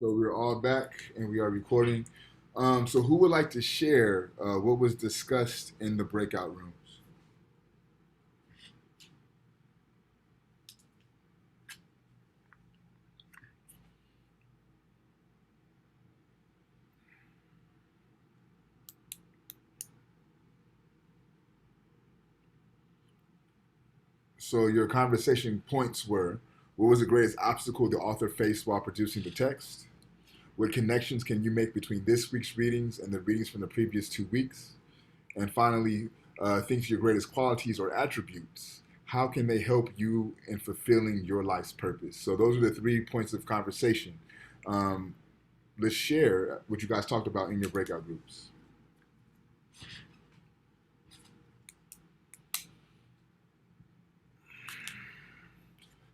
So we're all back and we are recording. So who would like to share what was discussed in the breakout rooms? So your conversation points were: what was the greatest obstacle the author faced while producing the text? What connections can you make between this week's readings and the readings from the previous 2 weeks? And finally, think of your greatest qualities or attributes. How can they help you in fulfilling your life's purpose? So those are the 3 points of conversation. Um, let's share what you guys talked about in your breakout groups.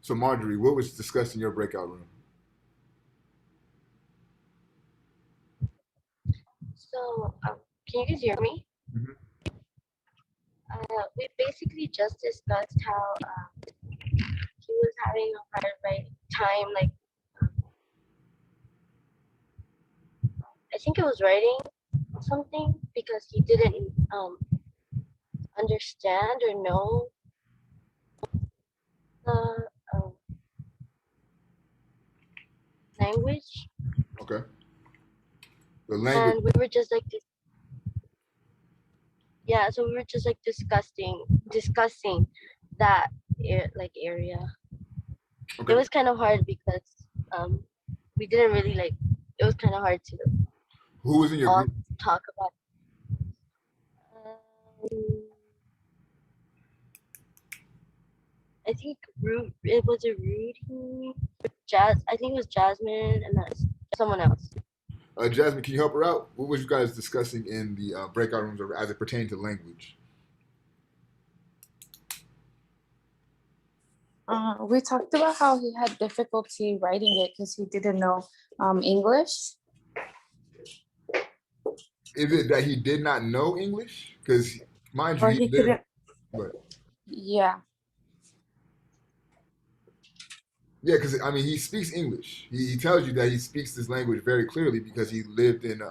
So Marjorie, what was discussed in your breakout room? So, can you guys hear me? Mm-hmm. We basically just discussed how he was having a hard time, like I think it was writing something because he didn't understand or know the language, Okay. The language. and we were just like, yeah, so we were just like discussing that area. It Okay. was kind of hard because um we didn't really like. It was kind of hard to Who was in your all group? talk about. Um, I think it was a Rudy, Jazz. I think it was Jasmine and that's someone else. Jasmine, can you help her out? What was you guys discussing in the breakout rooms as it pertained to language? We talked about how he had difficulty writing it because he didn't know English. Is it that he did not know English? Because mind you, Or he he lived. couldn't, But yeah. yeah, because I mean, he speaks English. He tells you that he speaks this language very clearly because he lived in.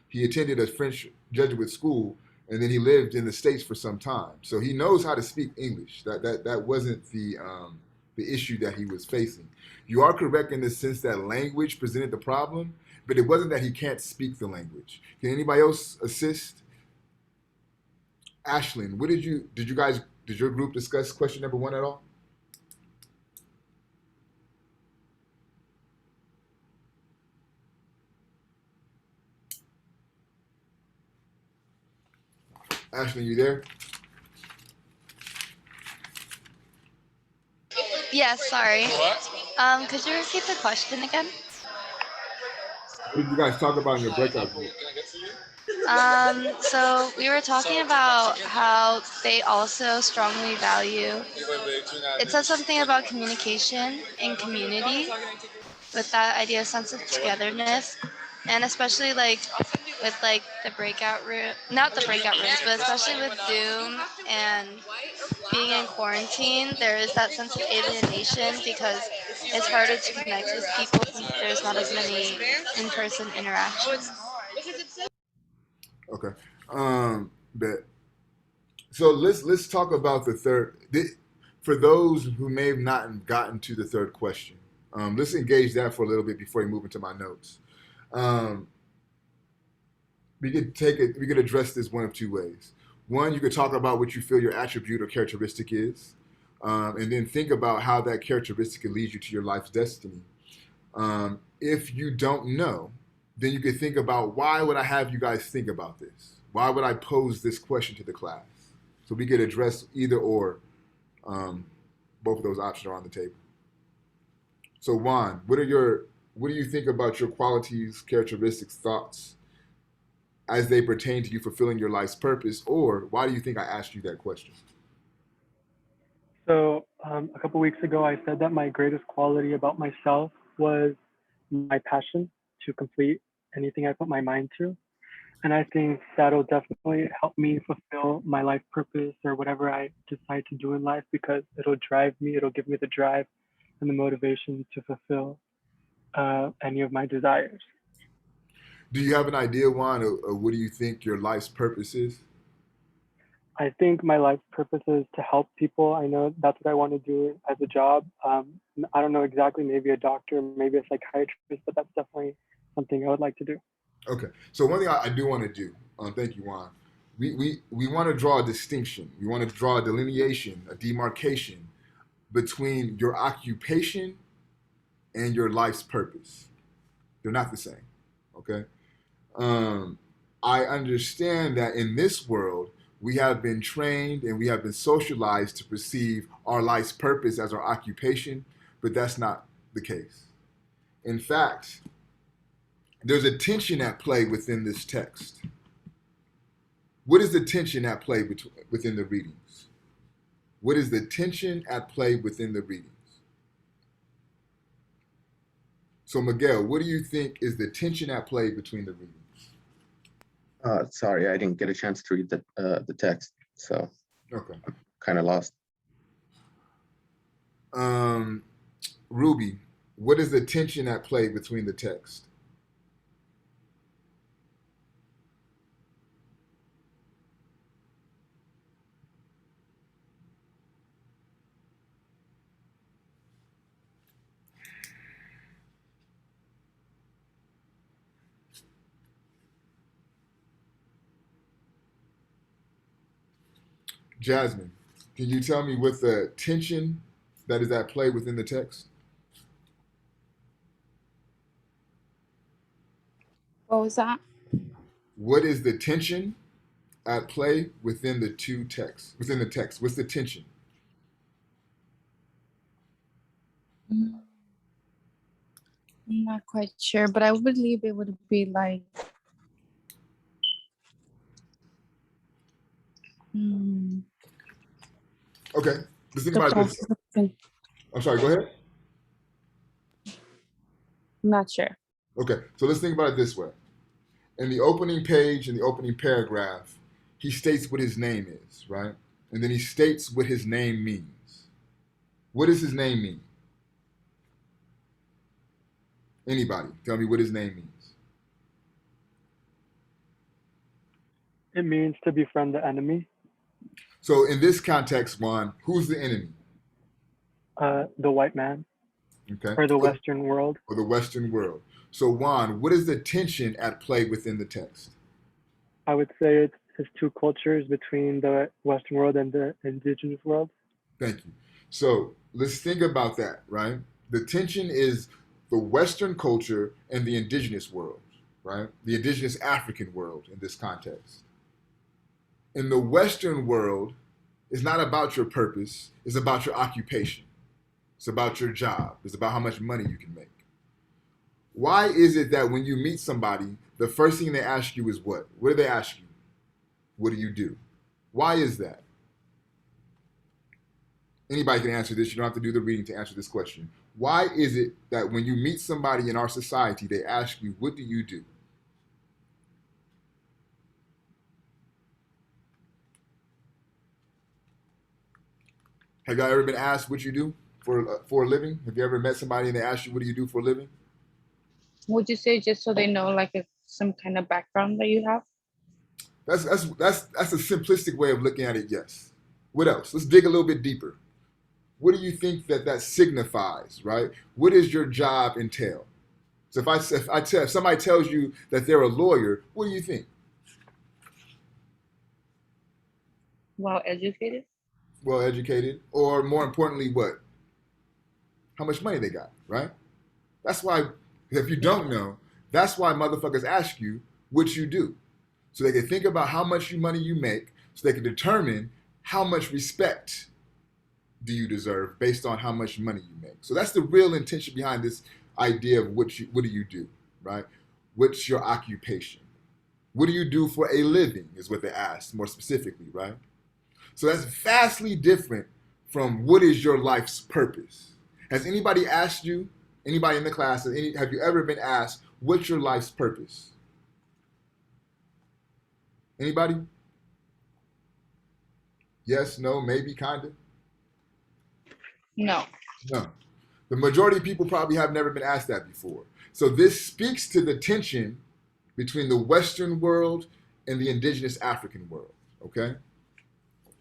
He attended a French Jesuit school, and then he lived in the States for some time. So he knows how to speak English. That wasn't the issue that he was facing. You are correct in the sense that language presented the problem, but it wasn't that he can't speak the language. Can anybody else assist? Ashlyn, what did your group discuss question number one at all? Ashlyn, you there? Yes, sorry. Could you repeat the question again? What did you guys talk about in your breakout group? So we were talking about how they also strongly value. It says something about communication and community with that idea of sense of togetherness, and especially like with like the breakout room, not the breakout rooms, but especially with Zoom and being in quarantine, there is that sense of alienation because it's harder to connect with people since there's not as many in-person interactions. Okay. But so let's talk about the third. For those who may have not gotten to the third question, let's engage that for a little bit before we move into my notes. Um, we could take it. We could address this one of two ways. One, you could talk about what you feel your attribute or characteristic is, and then think about how that characteristic can lead you to your life's destiny. If you don't know, then you could think about why would I have you guys think about this? Why would I pose this question to the class? So we could address either or. Um, both of those options are on the table. So Juan, what do you think about your qualities, characteristics, thoughts as they pertain to you fulfilling your life's purpose? Or why do you think I asked you that question? So a couple weeks ago, I said that my greatest quality about myself was my passion to complete anything I put my mind to. And I think that'll definitely help me fulfill my life purpose or whatever I decide to do in life because it'll drive me, it'll give me the drive and the motivation to fulfill any of my desires. Do you have an idea, Juan, of what do you think your life's purpose is? I think my life purpose is to help people. I know that's what I want to do as a job. I don't know exactly, maybe a doctor, maybe a psychiatrist, but that's definitely something I would like to do. Okay. So one thing I do want to do, thank you, Juan. We want to draw a distinction. We want to draw a delineation, a demarcation between your occupation and your life's purpose. They're not the same. Okay. I understand that in this world, we have been trained and we have been socialized to perceive our life's purpose as our occupation, but that's not the case. In fact, there's a tension at play within this text. What is the tension at play within the readings? What is the tension at play within the readings? So, Miguel, what do you think is the tension at play between the readings? Sorry, I didn't get a chance to read the text, so Okay. I'm kind of lost. Ruby, what is the tension at play between the text? Jasmine, can you tell me what the tension that is at play within the text? What was that? What is the tension at play within the two texts? Within the text, what's the tension? I'm not quite sure, but I believe it would be like Okay, let's think the about this. process of thinking. I'm sorry, go ahead. I'm not sure. Okay, so let's think about it this way. In the opening page, in the opening paragraph, he states what his name is, right? And then he states what his name means. What does his name mean? Anybody, tell me what his name means. It means to befriend the enemy, So in this context, Juan, who's the enemy? the white man, Okay. or the Western world. Or the Western world. So Juan, what is the tension at play within the text? I would say it's his two cultures between the Western world and the indigenous world. Thank you. So let's think about that, right? The tension is the Western culture and the indigenous world, right? The indigenous African world in this context. In the Western world, it's not about your purpose, it's about your occupation. It's about your job. It's about how much money you can make. Why is it that when you meet somebody, the first thing they ask you is what? What do they ask you? What do you do? Why is that? Anybody can answer this. You don't have to do the reading to answer this question. Why is it that when you meet somebody in our society, they ask you, what do you do? Have y'all ever been asked what you do for a living? Have you ever met somebody and they ask you, what do you do for a living? Would you say just so they know like some kind of background that you have? That's a simplistic way of looking at it, yes. What else? Let's dig a little bit deeper. What do you think that signifies, right? What does your job entail? So if somebody tells you that they're a lawyer, what do you think? Well educated. Well educated, or more importantly, what? How much money they got, right? That's why, if you don't know, that's why motherfuckers ask you what you do. So they can think about how much money you make, so they can determine how much respect do you deserve based on how much money you make. So that's the real intention behind this idea of what do you do, right? What's your occupation? What do you do for a living is what they ask more specifically, right? So that's vastly different from what is your life's purpose. Has anybody asked you, anybody in the class, have you ever been asked, what's your life's purpose? Anybody? Yes, no, maybe, kind of? No. No. The majority of people probably have never been asked that before. So this speaks to the tension between the Western world and the indigenous African world, okay?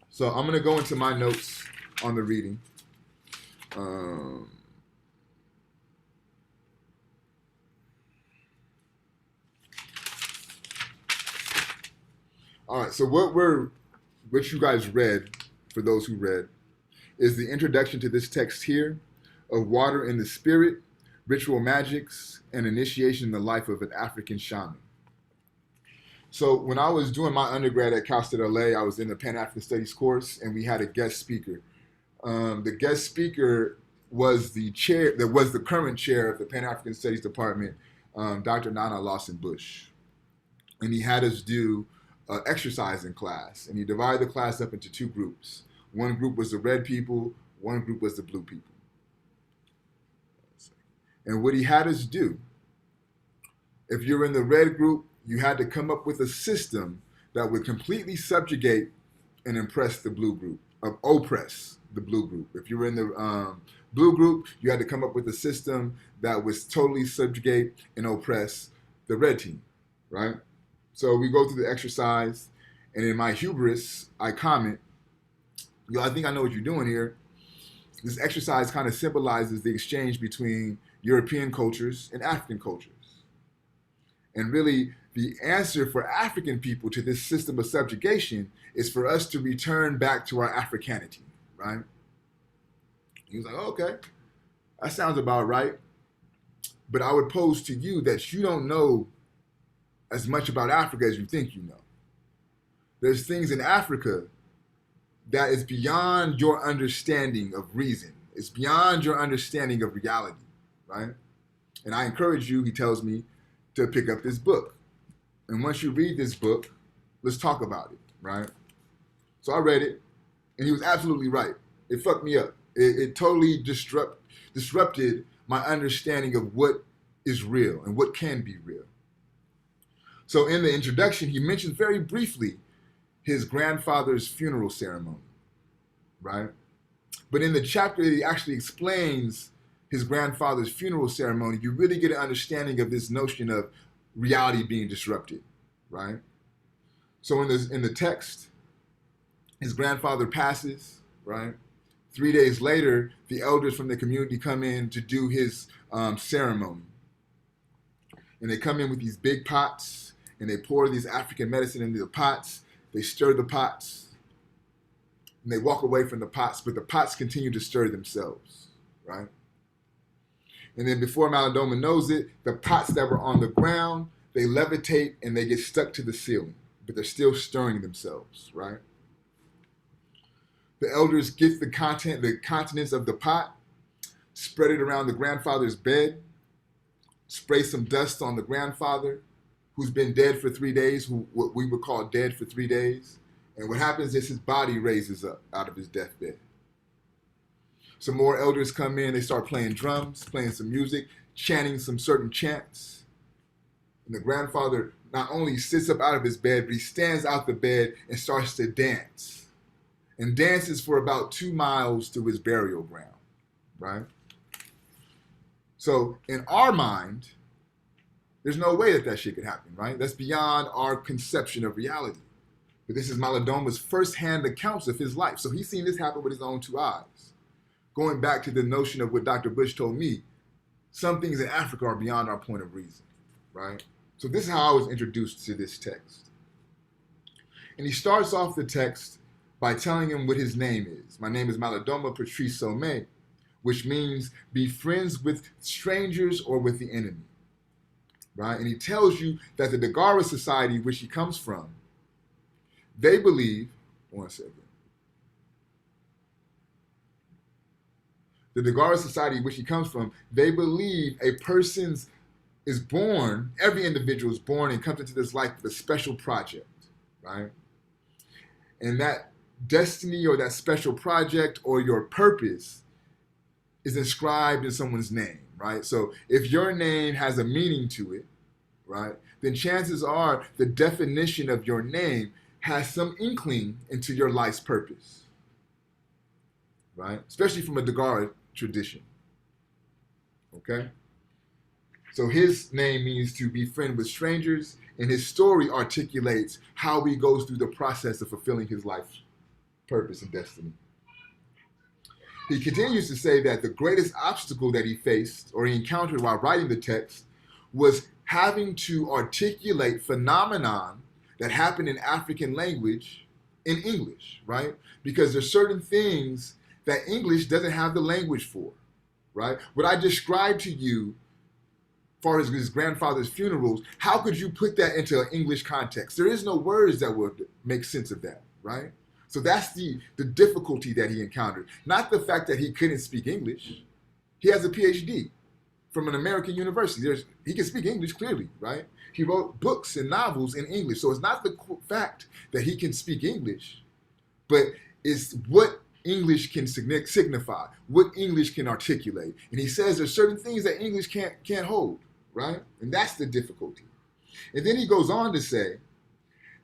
So I'm going to go into my notes on the reading. All right, so what you guys read, for those who read, is the introduction to this text here of water in the spirit, ritual magics, and initiation in the life of an African shaman. So when I was doing my undergrad at Cal State LA, I was in the Pan-African Studies course, and we had a guest speaker. The guest speaker was the current chair of the Pan-African Studies Department, Dr. Nana Lawson Bush. And he had us do exercise in class, and he divided the class up into two groups. One group was the red people, one group was the blue people. And what he had us do, if you're in the red group, you had to come up with a system that would completely subjugate and oppress the blue group. If you were in the blue group, you had to come up with a system that was totally subjugate and oppress the red team, right? So we go through the exercise, and in my hubris, I comment, I think I know what you're doing here. This exercise kind of symbolizes the exchange between European cultures and African cultures. And really, the answer for African people to this system of subjugation is for us to return back to our Africanity, right? He was like, okay, that sounds about right. But I would pose to you that you don't know as much about Africa as you think you know. There's things in Africa that is beyond your understanding of reason. It's beyond your understanding of reality, right? And I encourage you, he tells me, to pick up this book. And once you read this book, let's talk about it, right? So I read it, and he was absolutely right. It fucked me up. It totally disrupted my understanding of what is real and what can be real. So in the introduction, he mentions very briefly his grandfather's funeral ceremony, right? But in the chapter that he actually explains his grandfather's funeral ceremony, you really get an understanding of this notion of reality being disrupted, right? So in the text, his grandfather passes, right? 3 days later, the elders from the community come in to do his ceremony. And they come in with these big pots, and they pour these African medicine into the pots. They stir the pots, and they walk away from the pots, but the pots continue to stir themselves, right? And then before Malidoma knows it, the pots that were on the ground, they levitate and they get stuck to the ceiling, but they're still stirring themselves, right? The elders get the contents of the pot, spread it around the grandfather's bed, spray some dust on the grandfather, who's been dead for 3 days, what we would call dead for 3 days. And what happens is his body raises up out of his deathbed. Some more elders come in, they start playing drums, playing some music, chanting some certain chants. And the grandfather not only sits up out of his bed, but he stands out the bed and starts to dance. And dances for about 2 miles to his burial ground, right? So in our mind, there's no way that shit could happen, right? That's beyond our conception of reality. But this is Malidoma's first-hand accounts of his life. So he's seen this happen with his own 2 eyes. Going back to the notion of what Dr. Bush told me, some things in Africa are beyond our point of reason, right? So this is how I was introduced to this text. And he starts off the text by telling him what his name is. My name is Malidoma Patrice Somé, which means be friends with strangers or with the enemy, right? And he tells you that the Dagara society, which he comes from, they believe, one second. The Dagara society, which he comes from, they believe a person's is born, every individual is born and comes into this life with a special project, right? And that destiny or that special project or your purpose is inscribed in someone's name, right? So if your name has a meaning to it, right, then chances are the definition of your name has some inkling into your life's purpose, right? Especially from a Dagara tradition. Okay? So his name means to be friend with strangers, and his story articulates how he goes through the process of fulfilling his life's purpose and destiny. He continues to say that the greatest obstacle that he faced or he encountered while writing the text was having to articulate phenomenon that happened in African language in English, right? Because there's certain things that English doesn't have the language for, right? What I described to you as far as his grandfather's funerals, how could you put that into an English context? There is no words that would make sense of that, right? So that's the difficulty that he encountered. Not the fact that he couldn't speak English. He has a Ph.D. from an American university. He can speak English clearly, right? He wrote books and novels in English. So it's not the fact that he can speak English, but it's what English can signify, what English can articulate. And he says there's certain things that English can't hold, right? And that's the difficulty. And then he goes on to say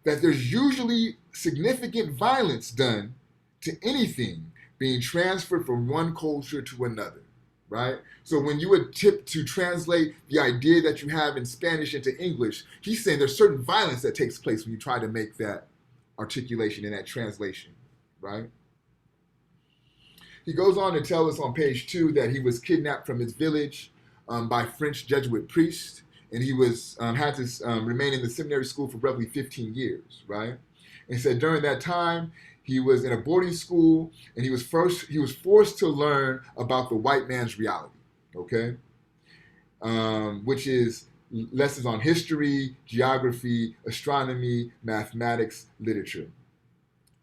that there's usually significant violence done to anything being transferred from one culture to another, right? So when you attempt to translate the idea that you have in Spanish into English, he's saying there's certain violence that takes place when you try to make that articulation and that translation, right? He goes on to tell us on page 2 that he was kidnapped from his village by French Jesuit priests, and he was had to remain in the seminary school for roughly 15 years, right? And said during that time he was in a boarding school, and he was forced to learn about the white man's reality, okay, which is lessons on history, geography, astronomy, mathematics, literature.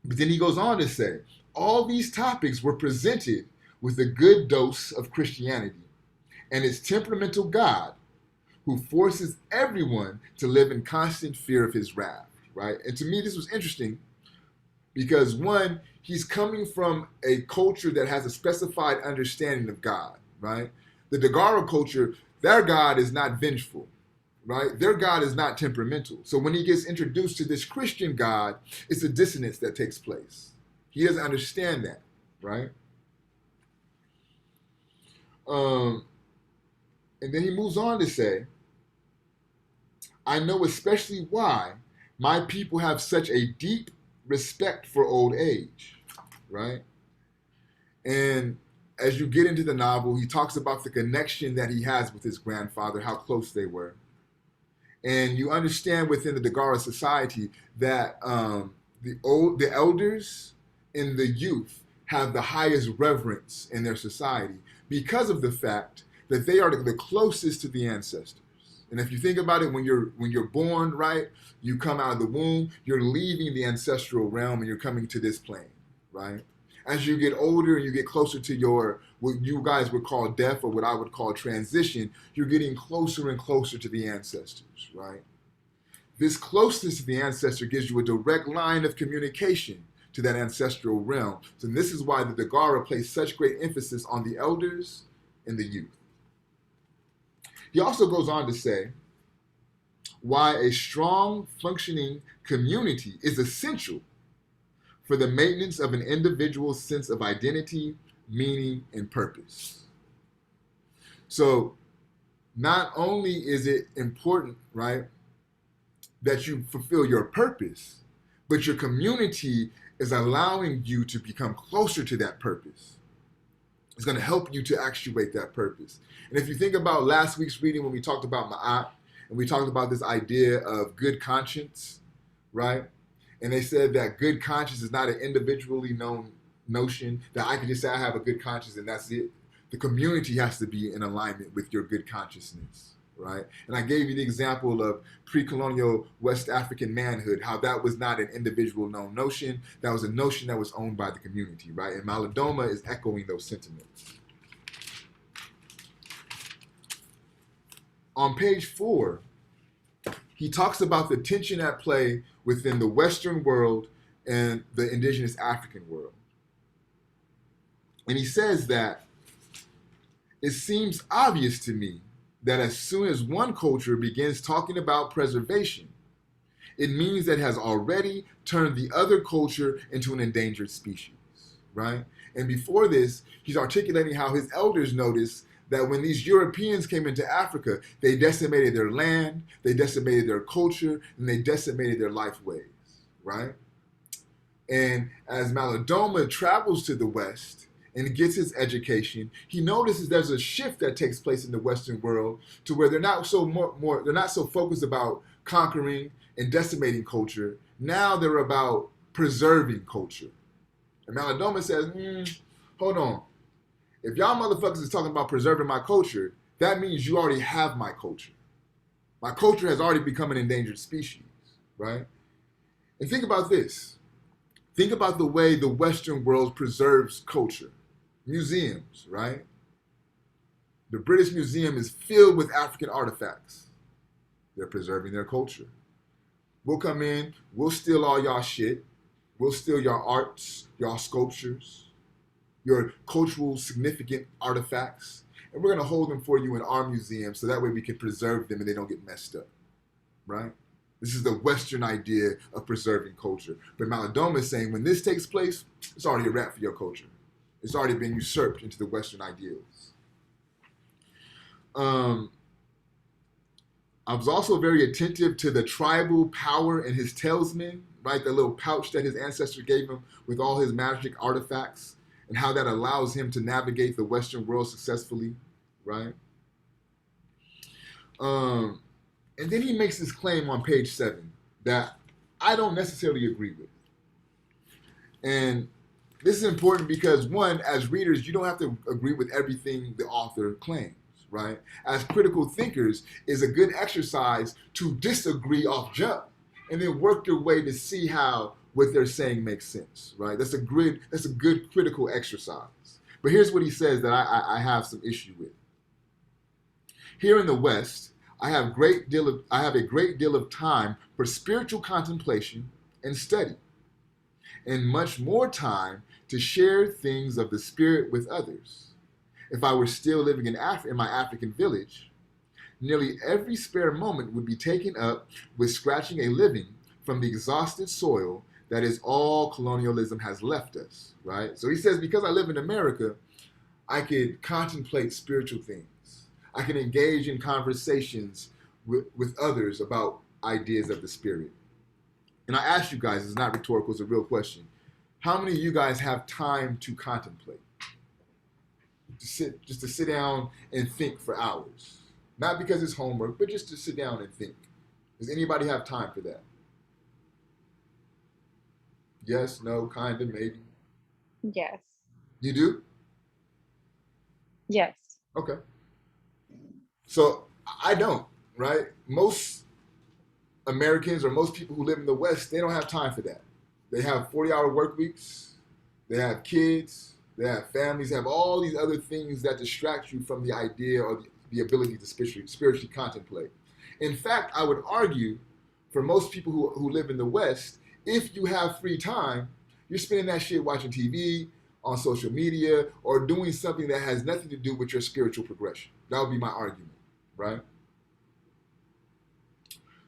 But then he goes on to say, all these topics were presented with a good dose of Christianity and its temperamental God who forces everyone to live in constant fear of his wrath, right? And to me, this was interesting because, one, he's coming from a culture that has a specified understanding of God, right? The Dagara culture, their God is not vengeful, right? Their God is not temperamental. So when he gets introduced to this Christian God, it's a dissonance that takes place. He doesn't understand that, right? And then he moves on to say, I know especially why my people have such a deep respect for old age, right? And as you get into the novel, he talks about the connection that he has with his grandfather, how close they were. And you understand within the Dagara society that the elders and the youth have the highest reverence in their society because of the fact that they are the closest to the ancestors. And if you think about it, when you're born, right, you come out of the womb, you're leaving the ancestral realm and you're coming to this plane, right? As you get older and you get closer to what you guys would call death or what I would call transition, you're getting closer and closer to the ancestors, right? This closeness to the ancestor gives you a direct line of communication to that ancestral realm. So this is why the Dagara place such great emphasis on the elders and the youth. He also goes on to say why a strong, functioning community is essential for the maintenance of an individual's sense of identity, meaning, and purpose. So not only is it important, right, that you fulfill your purpose, but your community is allowing you to become closer to that purpose. It's going to help you to actuate that purpose. And if you think about last week's reading when we talked about Ma'at, and we talked about this idea of good conscience, right? And they said that good conscience is not an individually known notion, that I can just say I have a good conscience and that's it. The community has to be in alignment with your good consciousness, right? And I gave you the example of pre-colonial West African manhood, how that was not an individual known notion. That was a notion that was owned by the community, right? And Malidoma is echoing those sentiments. On page 4, he talks about the tension at play within the Western world and the indigenous African world. And he says that it seems obvious to me that as soon as one culture begins talking about preservation, it means that it has already turned the other culture into an endangered species, right? And before this, he's articulating how his elders noticed that when these Europeans came into Africa, they decimated their land, they decimated their culture, and they decimated their life ways, right? And as Malidoma travels to the West and gets his education, he notices there's a shift that takes place in the Western world to where they're not so they're not so focused about conquering and decimating culture. Now they're about preserving culture. And Malidoma says, hold on. If y'all motherfuckers is talking about preserving my culture, that means you already have my culture. My culture has already become an endangered species, right? And think about this. Think about the way the Western world preserves culture. Museums, right? The British Museum is filled with African artifacts. They're preserving their culture. We'll come in, we'll steal all y'all shit. We'll steal your arts, your sculptures, your cultural significant artifacts, and we're going to hold them for you in our museum so that way we can preserve them and they don't get messed up, right? This is the Western idea of preserving culture. But Malidoma is saying when this takes place, it's already a wrap for your culture. It's already been usurped into the Western ideals. I was also very attentive to the tribal power in his talisman, right? The little pouch that his ancestor gave him with all his magic artifacts, and how that allows him to navigate the Western world successfully, right? And then he makes this claim on page 7 that I don't necessarily agree with. And this is important because, one, as readers, you don't have to agree with everything the author claims, right? As critical thinkers, it's a good exercise to disagree off jump and then work your way to see how what they're saying makes sense, right? That's a good critical exercise. But here's what he says that I have some issue with. Here in the West, I have a great deal of time for spiritual contemplation and study, and much more time to share things of the spirit with others. If I were still living in my African village, nearly every spare moment would be taken up with scratching a living from the exhausted soil that is all colonialism has left us, right? So he says, because I live in America, I could contemplate spiritual things. I can engage in conversations with others about ideas of the spirit. And I ask you guys, it's not rhetorical, it's a real question. How many of you guys have time to contemplate? Just to sit down and think for hours. Not because it's homework, but just to sit down and think. Does anybody have time for that? Yes, no, kind of, maybe. Yes. You do? Yes. Okay. So I don't, right? Most Americans or most people who live in the West, they don't have time for that. They have 40-hour work weeks. They have kids. They have families. They have all these other things that distract you from the idea or the ability to spiritually contemplate. In fact, I would argue for most people who live in the West, if you have free time, you're spending that shit watching TV, on social media, or doing something that has nothing to do with your spiritual progression. That would be my argument, right?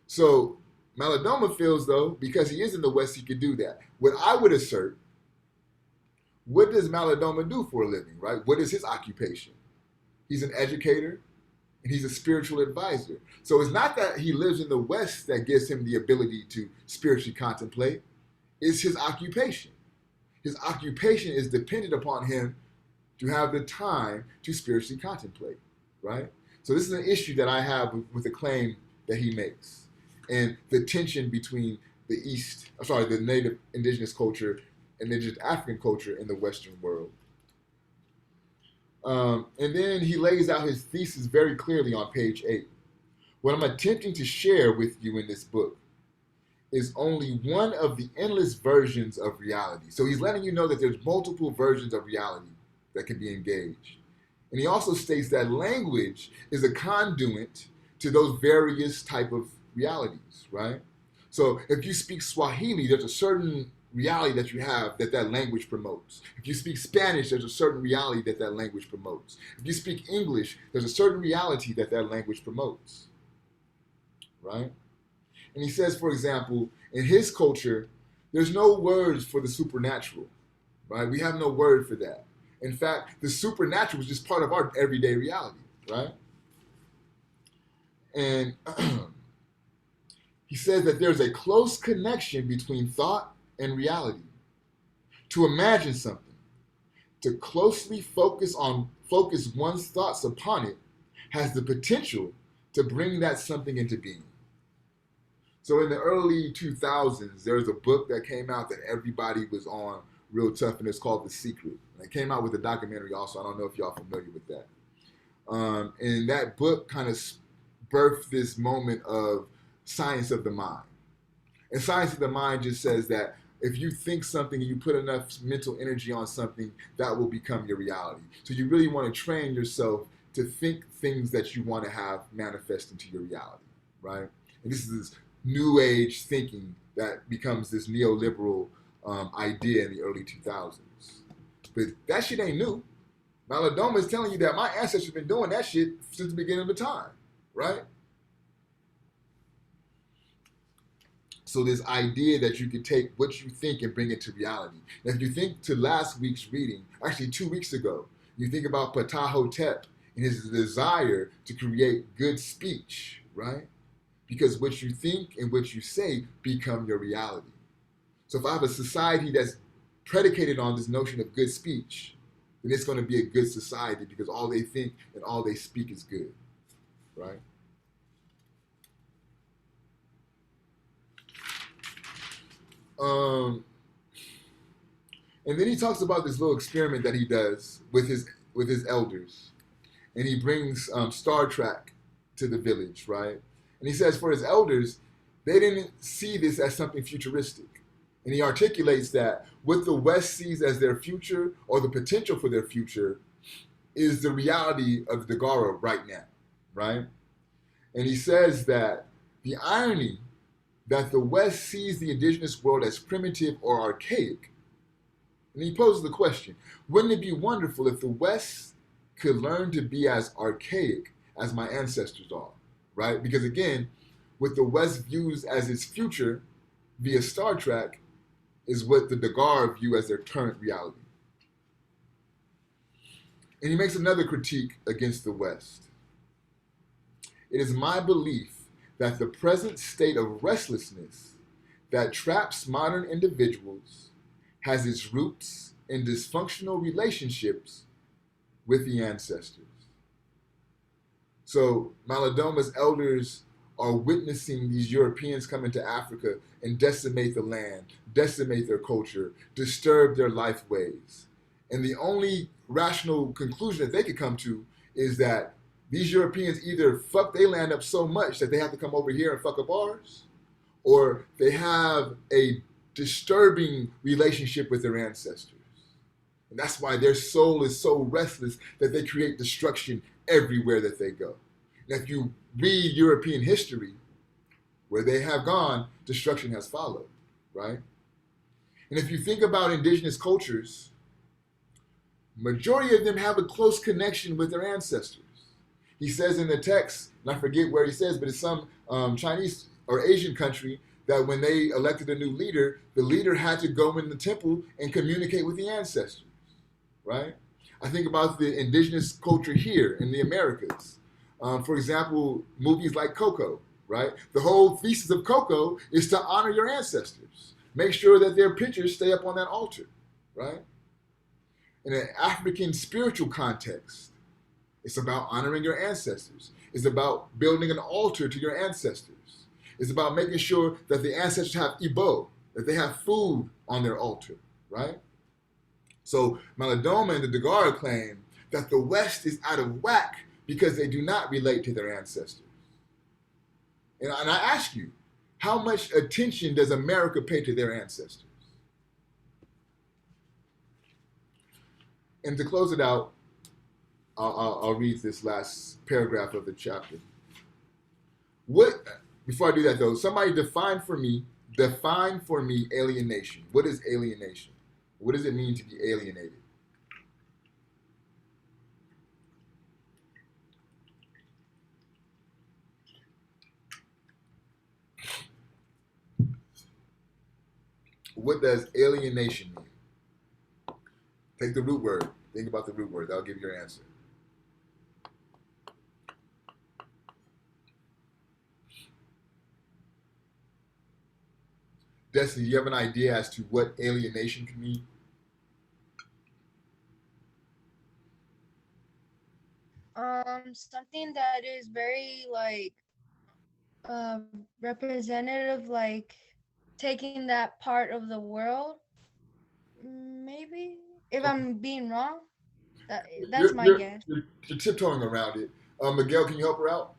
So Malidoma feels, though, because he is in the West, he could do that. What I would assert, what does Malidoma do for a living, right? What is his occupation? He's an educator, and he's a spiritual advisor. So it's not that he lives in the West that gives him the ability to spiritually contemplate. It's his occupation. His occupation is dependent upon him to have the time to spiritually contemplate, right? So this is an issue that I have with the claim that he makes and the tension between the native indigenous culture and indigenous African culture in the Western world. And then he lays out his thesis very clearly on page 8. What I'm attempting to share with you in this book is only one of the endless versions of reality. So he's letting you know that there's multiple versions of reality that can be engaged. And he also states that language is a conduit to those various type of realities, right? So if you speak Swahili, there's a certain reality that you have that language promotes. If you speak Spanish, there's a certain reality that language promotes. If you speak English, there's a certain reality that language promotes, right? And he says, for example, in his culture, there's no words for the supernatural, right? We have no word for that. In fact, the supernatural was just part of our everyday reality, right? And he says that there's a close connection between thought and reality. To imagine something, to closely focus one's thoughts upon it, has the potential to bring that something into being. So in the early 2000s, there was a book that came out that everybody was on real tough, and it's called The Secret. And it came out with a documentary also. I don't know if y'all familiar with that. And that book kind of birthed this moment of science of the mind. And science of the mind just says that if you think something and you put enough mental energy on something, that will become your reality. So you really want to train yourself to think things that you want to have manifest into your reality, right? And this is this new age thinking that becomes this neoliberal idea in the early 2000s. But that shit ain't new. Maladoma is telling you that my ancestors have been doing that shit since the beginning of the time, right? So this idea that you could take what you think and bring it to reality. Now, if you think to last week's reading, actually 2 weeks ago, you think about Ptah and his desire to create good speech, right? Because what you think and what you say become your reality. So if I have a society that's predicated on this notion of good speech, then it's going to be a good society because all they think and all they speak is good, right? And then he talks about this little experiment that he does with his elders, and he brings Star Trek to the village, right? And he says for his elders, they didn't see this as something futuristic, and he articulates that what the West sees as their future or the potential for their future is the reality of the Dagara right now, right? And he says that the irony that the West sees the indigenous world as primitive or archaic. And he poses the question, wouldn't it be wonderful if the West could learn to be as archaic as my ancestors are, right? Because again, what the West views as its future via Star Trek is what the Dagara view as their current reality. And he makes another critique against the West. It is my belief that the present state of restlessness that traps modern individuals has its roots in dysfunctional relationships with the ancestors. So Maladoma's elders are witnessing these Europeans come into Africa and decimate the land, decimate their culture, disturb their life ways. And the only rational conclusion that they could come to is that these Europeans either fuck their land up so much that they have to come over here and fuck up ours, or they have a disturbing relationship with their ancestors. And that's why their soul is so restless that they create destruction everywhere that they go. And if you read European history, where they have gone, destruction has followed, right? And if you think about indigenous cultures, majority of them have a close connection with their ancestors. He says in the text, and I forget where he says, but it's some Chinese or Asian country that when they elected a new leader, the leader had to go in the temple and communicate with the ancestors, right? I think about the indigenous culture here in the Americas. For example, movies like Coco, right? The whole thesis of Coco is to honor your ancestors. Make sure that their pictures stay up on that altar, right? In an African spiritual context, it's about honoring your ancestors. It's about building an altar to your ancestors. It's about making sure that the ancestors have Igbo, that they have food on their altar, right? So Maladoma and the Dagara claim that the West is out of whack because they do not relate to their ancestors. And I ask you, how much attention does America pay to their ancestors? And to close it out, I'll read this last paragraph of the chapter. Before I do that though, somebody define for me alienation. What is alienation? What does it mean to be alienated? What does alienation mean? Take the root word, Think about the root word. That'll give you your answer. Destiny, do you have an idea as to what alienation can mean? Something that is very like representative, like taking that part of the world. Maybe if Okay. I'm being wrong, that's You're, my you're, guess. you're, you're tiptoeing around it. Miguel, can you help her out?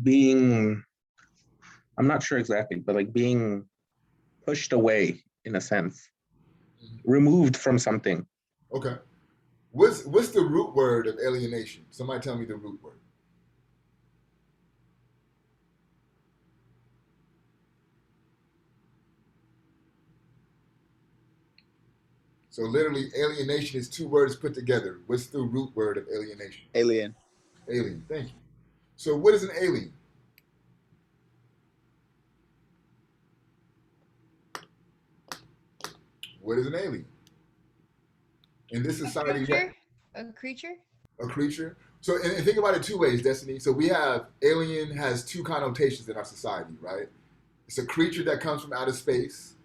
Being, I'm not sure exactly, but like being pushed away in a sense, removed from something. Okay. What's the root word of alienation? Somebody tell me the root word. So literally, alienation is two words put together. What's the root word of alienation? Alien. Alien. Thank you. So what is an alien? What is an alien? In this society, A creature. a creature. So and think about it two ways, Destiny. So we have alien has two connotations in our society, right? It's a creature that comes from outer space.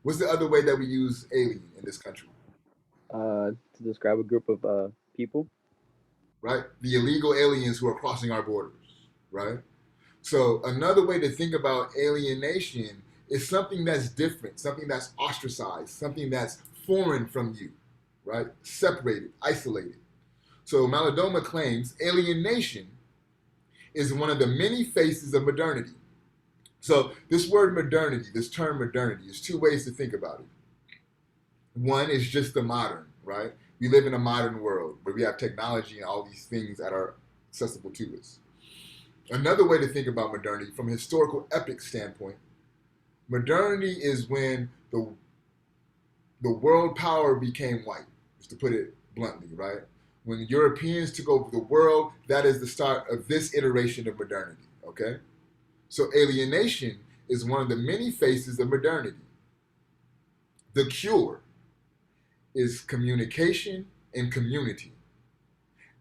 What's the other way that we use alien in this country? To describe a group of people. Right? The illegal aliens who are crossing our borders, right? So another way to think about alienation is something that's different, something that's ostracized, something that's foreign from you, right? Separated, isolated. So Malidoma claims alienation is one of the many faces of modernity. So this word modernity, this term modernity, is two ways to think about it. One is just the modern, right? We live in a modern world where we have technology and all these things that are accessible to us. Another way to think about modernity from a historical epic standpoint, modernity is when the world power became white, just to put it bluntly, right? When the Europeans took over the world, that is the start of this iteration of modernity, okay? So alienation is one of the many faces of modernity. The cure is communication and community,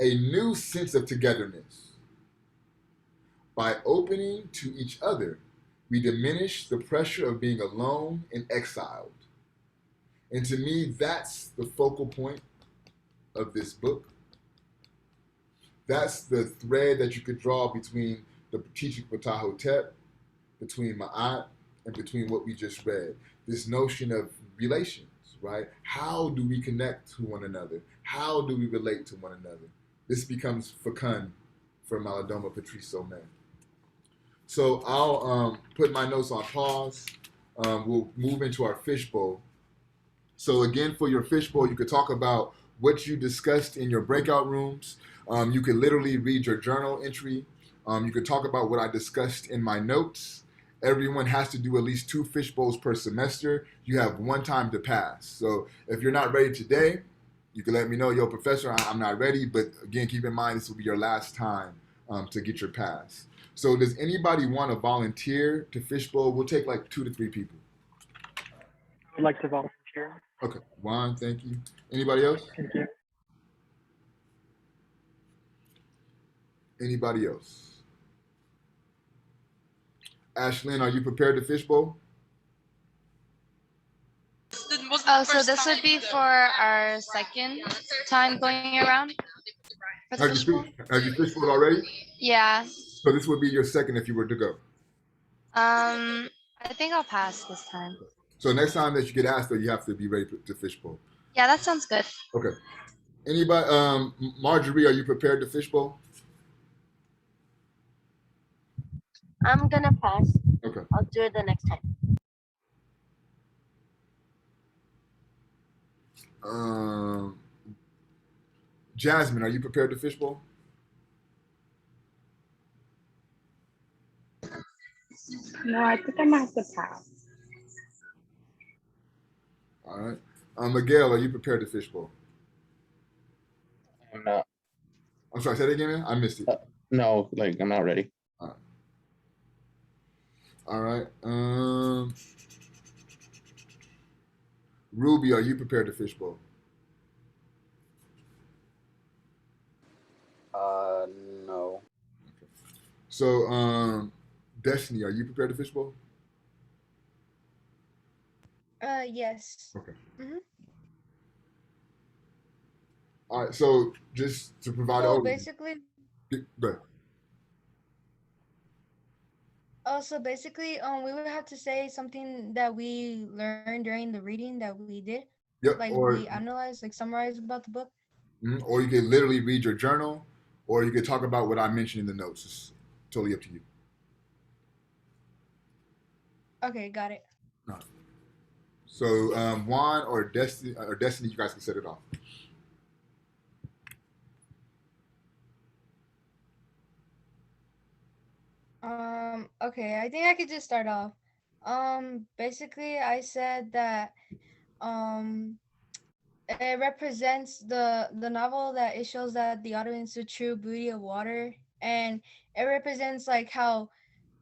a new sense of togetherness. By opening to each other, we diminish the pressure of being alone and exiled. And to me, that's the focal point of this book. That's the thread that you could draw between the teaching of Ptahhotep, between Ma'at, and between what we just read. This notion of relations, right? How do we connect to one another? How do we relate to one another? This becomes fecund for Malidoma Patrice Somé. So I'll put my notes on pause. We'll move into our fishbowl. So again, for your fishbowl, you could talk about what you discussed in your breakout rooms. You could literally read your journal entry. You could talk about what I discussed in my notes. Everyone has to do at least 2 fishbowls per semester. You have 1 time to pass. So if you're not ready today, you can let me know, yo, professor, I'm not ready. But again, keep in mind, this will be your last time to get your pass. So does anybody want to volunteer to fishbowl? We'll take like 2 to 3 people. I would like to volunteer. Okay, Juan, thank you. Anybody else? Thank you. Anybody else? Ashlyn, are you prepared to fishbowl? Oh, so this would be for our second time going around for the Have fishbowl? you fishbowled already? Yeah. So this would be your second if you were to go. I think I'll pass this time. So next time that you get asked, though, you have to be ready to fishbowl. Yeah, that sounds good. Okay. Anybody? Marjorie, are you prepared to fishbowl? I'm gonna pass. Okay. I'll do it the next time. Jasmine, are you prepared to fishbowl? No, I think I might have to pass. All right. Miguel, are you prepared to fishbowl? I'm not. I'm sorry, say that again, man. I missed it. No, like I'm not ready. All right. Ruby, are you prepared to fishbowl? No. So, Destiny, are you prepared to fishbowl? Yes. Okay. Mhm. All right. So, just to provide an So overview. basically, Go ahead. we would have to say something that we learned during the reading that we did, Yep. like we analyzed, like summarized about the book. Or you could literally read your journal, or you could talk about what I mentioned in the notes. It's totally up to you. Okay, got it. All right. So, Juan or Destiny, you guys can set it off. Okay, I think I could just start off. Basically, I said that um it represents the novel that it shows that the audience the true beauty of water, and it represents like how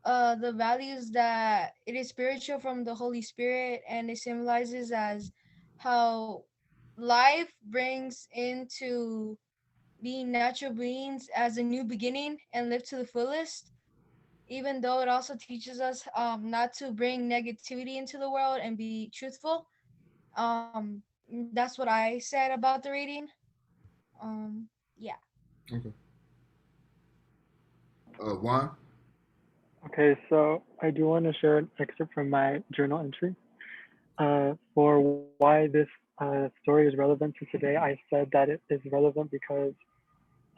the values that it is spiritual from the Holy Spirit, and it symbolizes as how life brings into being natural beings as a new beginning and live to the fullest, even though it also teaches us not to bring negativity into the world and be truthful. um that's what I said about the reading. Yeah. Okay. Juan. Okay, so I do want to share an excerpt from my journal entry. For why this story is relevant to today, I said that it is relevant because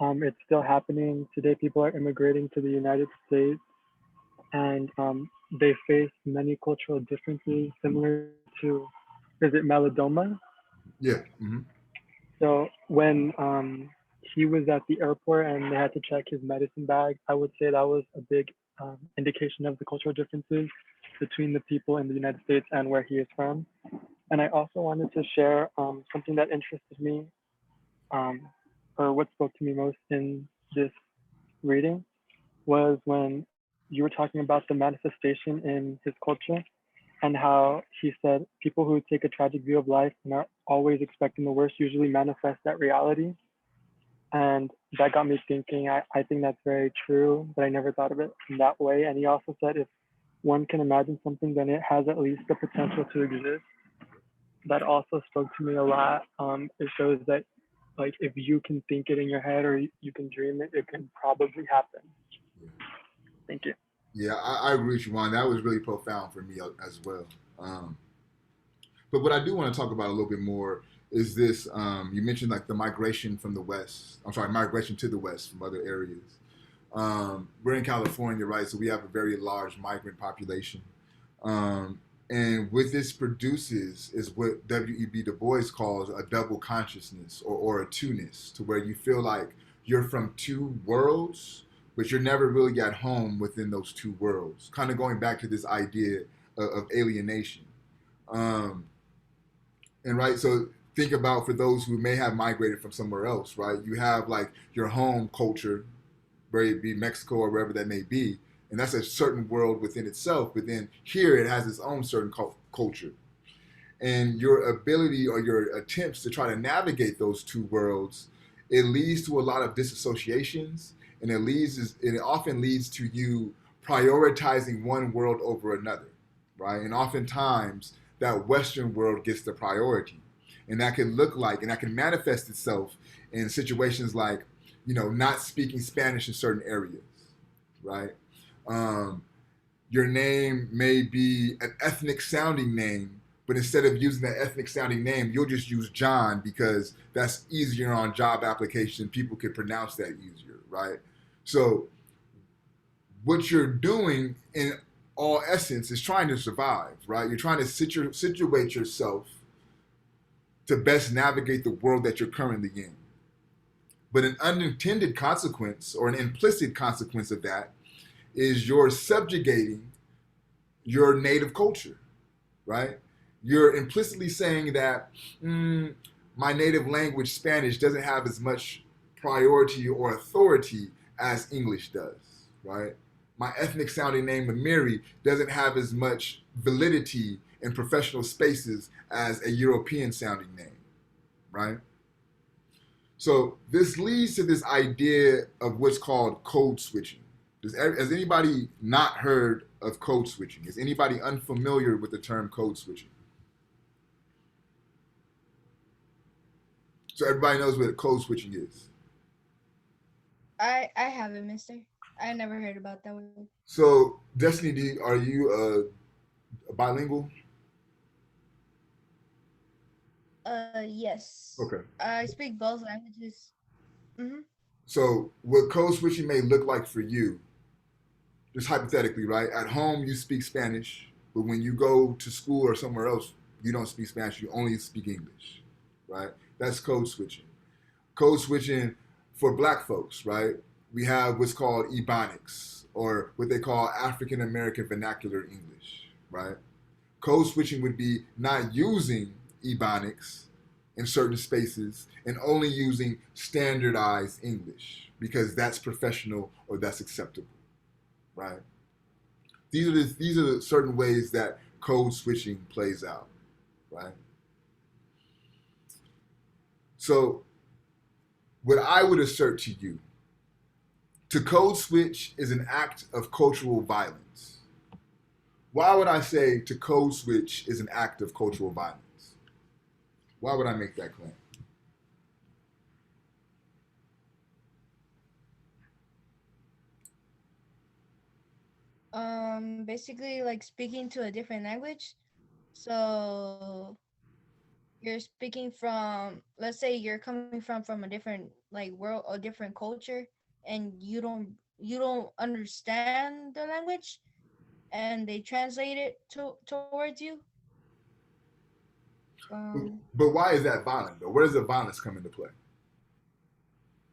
it's still happening. Today, people are immigrating to the United States, and they face many cultural differences similar to, is it melanoma? Yeah. Mm-hmm. So when he was at the airport and they had to check his medicine bag, I would say that was a big indication of the cultural differences between the people in the United States and where he is from. And I also wanted to share something that interested me, um, or what spoke to me most in this reading was when you were talking about the manifestation in his culture and how he said people who take a tragic view of life and are always expecting the worst usually manifest that reality. And that got me thinking. I think that's very true, but I never thought of it in that way. And he also said if one can imagine something, then it has at least the potential to exist. That also spoke to me a lot. It shows that like if you can think it in your head or you can dream it, it can probably happen. Thank you. Yeah, I agree with you, Juan. That was really profound for me as well. Um, but what I do want to talk about a little bit more is this. You mentioned like the migration from the West. I'm sorry, migration to the West from other areas. We're in California, right? So we have a very large migrant population. Um, and what this produces is what W.E.B. Du Bois calls a double consciousness or a two-ness, to where you feel like you're from two worlds, but you're never really at home within those two worlds. Kind of going back to this idea of alienation. Um, and right, so think about for those who may have migrated from somewhere else, right? You have like your home culture, whether it be Mexico or wherever that may be, and that's a certain world within itself. But then here it has its own certain culture, and your ability or your attempts to try to navigate those two worlds, it leads to a lot of disassociations, and it often leads to you prioritizing one world over another, right? And oftentimes that Western world gets the priority, and that can look like, and that can manifest itself in situations like, not speaking Spanish in certain areas, right? Um, your name may be an ethnic sounding name, but instead of using that ethnic sounding name, you'll just use John because that's easier on job application. People can pronounce that easier, right? So what you're doing in all essence is trying to survive, right? You're trying to situate yourself to best navigate the world that you're currently in. But an unintended consequence or an implicit consequence of that is you're subjugating your native culture, right? You're implicitly saying that my native language, Spanish, doesn't have as much priority or authority as English does, right? My ethnic sounding name, Amiri, doesn't have as much validity in professional spaces as a European sounding name, right? So this leads to this idea of what's called code switching. Has anybody not heard of code switching? Is anybody unfamiliar with the term code switching? So everybody knows what code switching is. I haven't, mister. I never heard about that one. So Destiny, are you bilingual? Yes. Okay. I speak both languages. Mm-hmm. So what code switching may look like for you, just hypothetically, right? At home you speak Spanish, but when you go to school or somewhere else, you don't speak Spanish. You only speak English, right? That's code switching. Code switching for Black folks, right? We have what's called Ebonics, or what they call African American Vernacular English, right? Code switching would be not using Ebonics in certain spaces and only using standardized English because that's professional or that's acceptable, right? These are the certain ways that code switching plays out, right? So what I would assert to you, to code switch is an act of cultural violence. Why would I say to code switch is an act of cultural violence? Why would I make that claim? Basically like speaking to a different language. So you're speaking from, let's say you're coming from a different like world or different culture, and you don't understand the language, and they translate it towards you. But why is that violent though? Where does the violence come into play?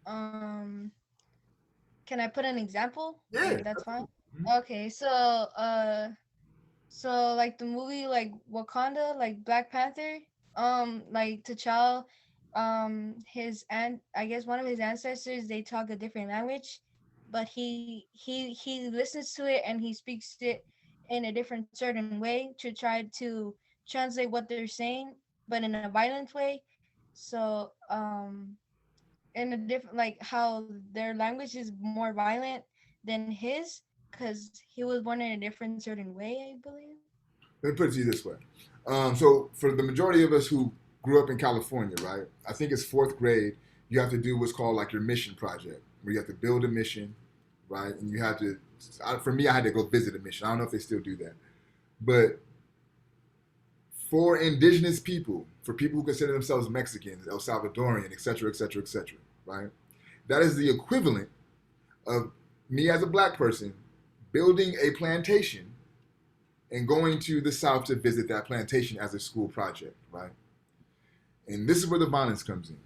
Um, can I put an example? Yeah. Like that's fine. Okay, so like the movie like Wakanda, like Black Panther, like T'Challa, his I guess one of his ancestors, they talk a different language, but he listens to it and he speaks it in a different certain way to try to translate what they're saying, but in a violent way. So in a different, like how their language is more violent than his, because he was born in a different certain way, I believe. Let me put it to you this way. So for the majority of us who grew up in California, right? I think it's fourth grade. You have to do what's called like your mission project, where you have to build a mission, right? And you have to. For me, I had to go visit a mission. I don't know if they still do that, but for indigenous people, for people who consider themselves Mexicans, El Salvadorian, et cetera, et cetera, et cetera, right? That is the equivalent of me as a Black person building a plantation and going to the South to visit that plantation as a school project, right? And this is where the violence comes in.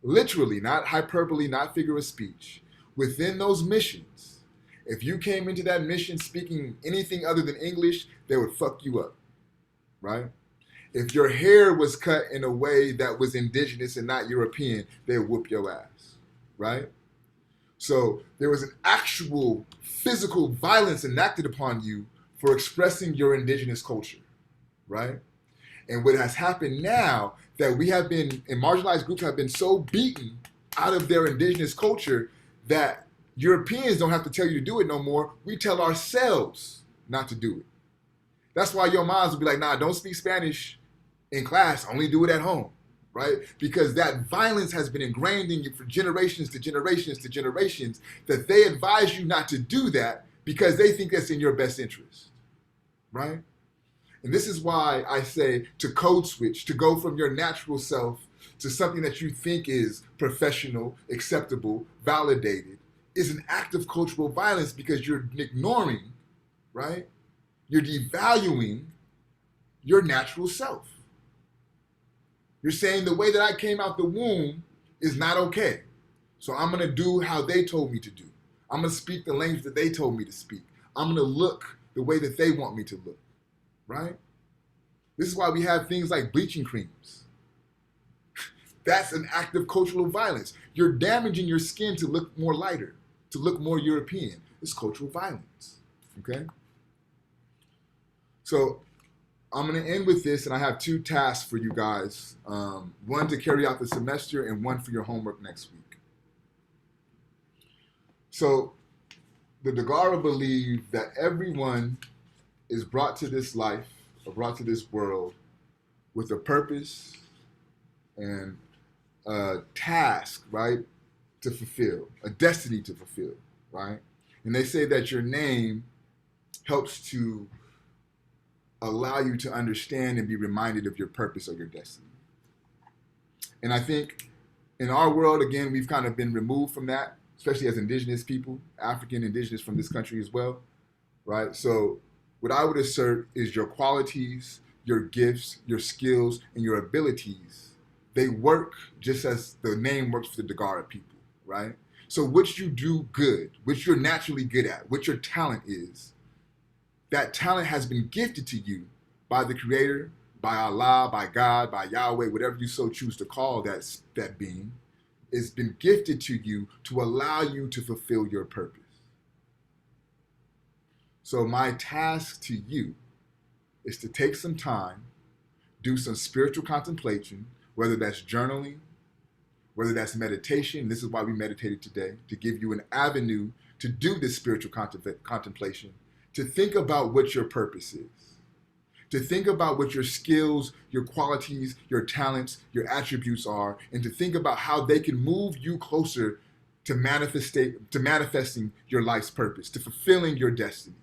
Literally, not hyperbole, not figure of speech. Within those missions, if you came into that mission speaking anything other than English, they would fuck you up, right? If your hair was cut in a way that was indigenous and not European, they would whoop your ass, right? So there was an actual physical violence enacted upon you for expressing your indigenous culture, right? And what has happened now that we have been, and marginalized groups have been so beaten out of their indigenous culture that Europeans don't have to tell you to do it no more. We tell ourselves not to do it. That's why your moms will be like, nah, don't speak Spanish in class, only do it at home, right? Because that violence has been ingrained in you for generations to generations to generations, that they advise you not to do that because they think that's in your best interest, right? And this is why I say to code switch, to go from your natural self to something that you think is professional, acceptable, validated, is an act of cultural violence because you're ignoring, right? You're devaluing your natural self. You're saying the way that I came out the womb is not okay. So I'm going to do how they told me to do. I'm going to speak the language that they told me to speak. I'm going to look the way that they want me to look, right? This is why we have things like bleaching creams. That's an act of cultural violence. You're damaging your skin to look more lighter, to look more European. It's cultural violence, okay? So I'm going to end with this, and I have 2 tasks for you guys. One to carry out the semester and one for your homework next week. So the Dagara believe that everyone is brought to this life or brought to this world with a purpose and a task, right, to fulfill, a destiny to fulfill, right? And they say that your name helps to allow you to understand and be reminded of your purpose or your destiny. And I think in our world, again, we've kind of been removed from that, especially as indigenous people, African indigenous from this country as well, right? So what I would assert is your qualities, your gifts, your skills, and your abilities, they work just as the name works for the Dagara people, right? So what you do good, what you're naturally good at, what your talent is, that talent has been gifted to you by the Creator, by Allah, by God, by Yahweh, whatever you so choose to call that being, it's been gifted to you to allow you to fulfill your purpose. So my task to you is to take some time, do some spiritual contemplation, whether that's journaling, whether that's meditation. This is why we meditated today, to give you an avenue to do this spiritual contemplation, to think about what your purpose is, to think about what your skills, your qualities, your talents, your attributes are, and to think about how they can move you closer to manifesting your life's purpose, to fulfilling your destiny.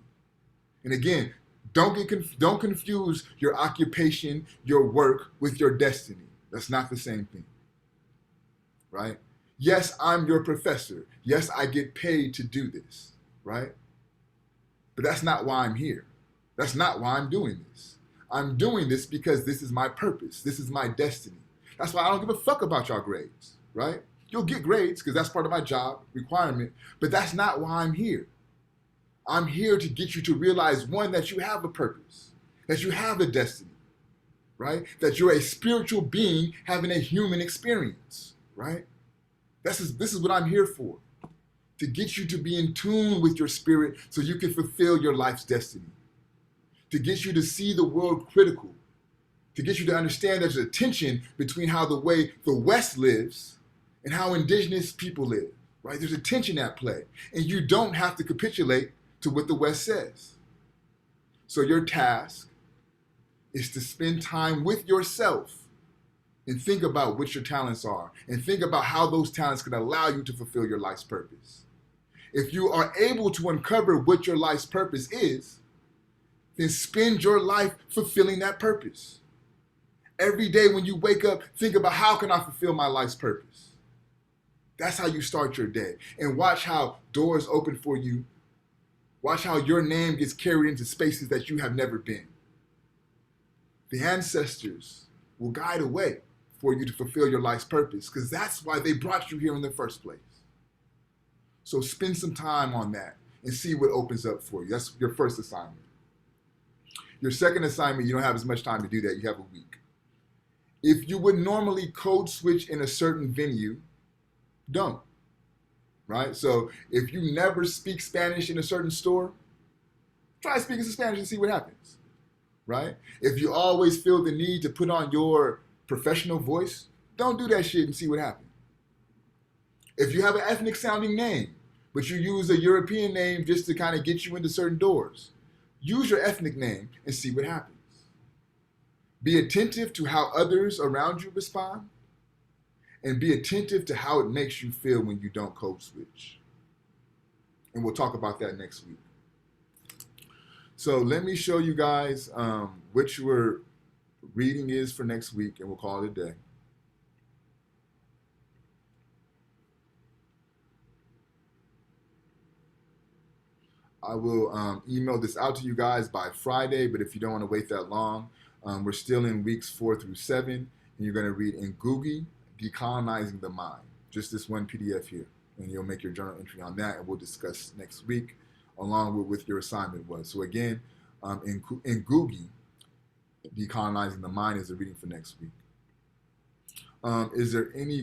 And again, don't confuse your occupation, your work with your destiny. That's not the same thing, right? Yes, I'm your professor. Yes, I get paid to do this, right? But that's not why I'm here. That's not why I'm doing this. I'm doing this because this is my purpose. This is my destiny. That's why I don't give a fuck about y'all grades, right? You'll get grades because that's part of my job requirement, but that's not why I'm here. I'm here to get you to realize, one, that you have a purpose, that you have a destiny, right? That you're a spiritual being having a human experience, right? This is what I'm here for, to get you to be in tune with your spirit so you can fulfill your life's destiny, to get you to see the world critical, to get you to understand there's a tension between how the way the West lives and how indigenous people live, right? There's a tension at play, and you don't have to capitulate to what the West says. So your task is to spend time with yourself and think about what your talents are and think about how those talents can allow you to fulfill your life's purpose. If you are able to uncover what your life's purpose is, then spend your life fulfilling that purpose. Every day when you wake up, think about, how can I fulfill my life's purpose? That's how you start your day. And watch how doors open for you. Watch how your name gets carried into spaces that you have never been. The ancestors will guide a way for you to fulfill your life's purpose, because that's why they brought you here in the first place. So spend some time on that and see what opens up for you. That's your first assignment. Your second assignment, you don't have as much time to do that. You have a week. If you would normally code switch in a certain venue, don't. Right? So if you never speak Spanish in a certain store, try speaking some Spanish and see what happens. Right? If you always feel the need to put on your professional voice, don't do that shit and see what happens. If you have an ethnic sounding name, but you use a European name just to kind of get you into certain doors, use your ethnic name and see what happens. Be attentive to how others around you respond, and be attentive to how it makes you feel when you don't code switch. And we'll talk about that next week. So let me show you guys what your reading is for next week, and we'll call it a day. I will email this out to you guys by Friday, but if you don't want to wait that long, we're still in weeks 4 through 7, and you're going to read Ngugi, Decolonizing the Mind. Just this one PDF here, and you'll make your journal entry on that, and we'll discuss next week along with what your assignment was. So again, Ngugi, Decolonizing the Mind is the reading for next week. Is there any